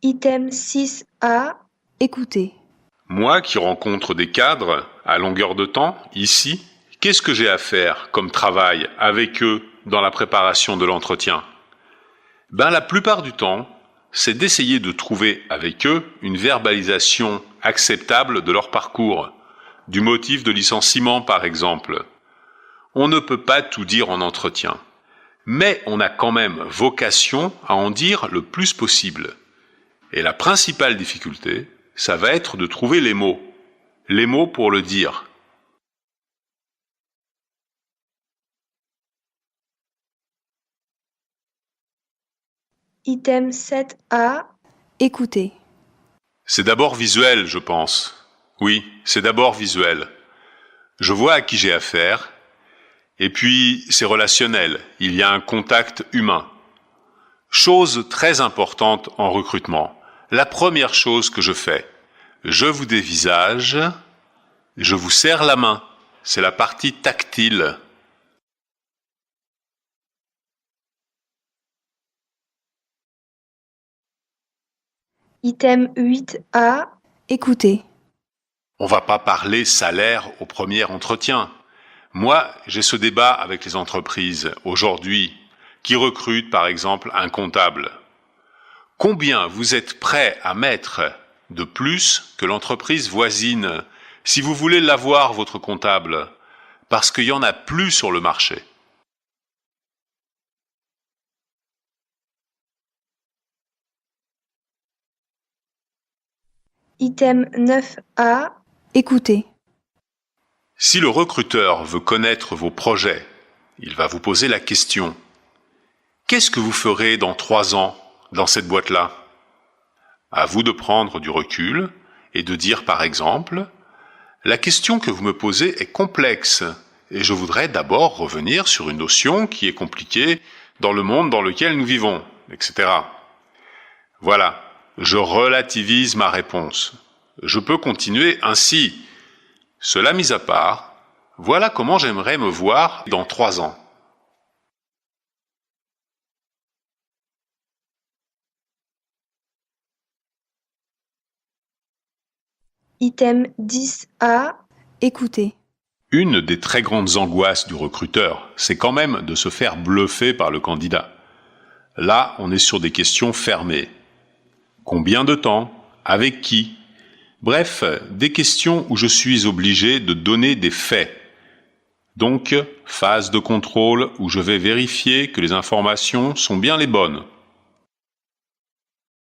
Item 6A. Écoutez. Moi qui rencontre des cadres à longueur de temps, ici, qu'est-ce que j'ai à faire comme travail avec eux dans la préparation de l'entretien? La plupart du temps, c'est d'essayer de trouver avec eux une verbalisation acceptable de leur parcours, du motif de licenciement par exemple. On ne peut pas tout dire en entretien, mais on a quand même vocation à en dire le plus possible. Et la principale difficulté, ça va être de trouver les mots pour le dire. Item 7A. Écoutez. C'est d'abord visuel, je pense. Oui, c'est d'abord visuel. Je vois à qui j'ai affaire, et puis c'est relationnel, il y a un contact humain. Chose très importante en recrutement. La première chose que je fais, je vous dévisage, je vous serre la main. C'est la partie tactile. Item 8A. Écoutez. On va pas parler salaire au premier entretien. Moi, j'ai ce débat avec les entreprises aujourd'hui qui recrutent par exemple un comptable. Combien vous êtes prêt à mettre de plus que l'entreprise voisine si vous voulez l'avoir, votre comptable, parce qu'il y en a plus sur le marché? Item 9A. Écoutez. Si le recruteur veut connaître vos projets, il va vous poser la question: qu'est-ce que vous ferez dans 3 ans dans cette boîte-là? À vous de prendre du recul et de dire par exemple: la question que vous me posez est complexe et je voudrais d'abord revenir sur une notion qui est compliquée dans le monde dans lequel nous vivons, etc. Voilà, je relativise ma réponse. Je peux continuer ainsi. Cela mis à part, voilà comment j'aimerais me voir dans 3 ans. Item 10A. Écoutez. Une des très grandes angoisses du recruteur, c'est quand même de se faire bluffer par le candidat. Là, on est sur des questions fermées. Combien de temps? Avec qui? Bref, des questions où je suis obligé de donner des faits. Donc, phase de contrôle où je vais vérifier que les informations sont bien les bonnes.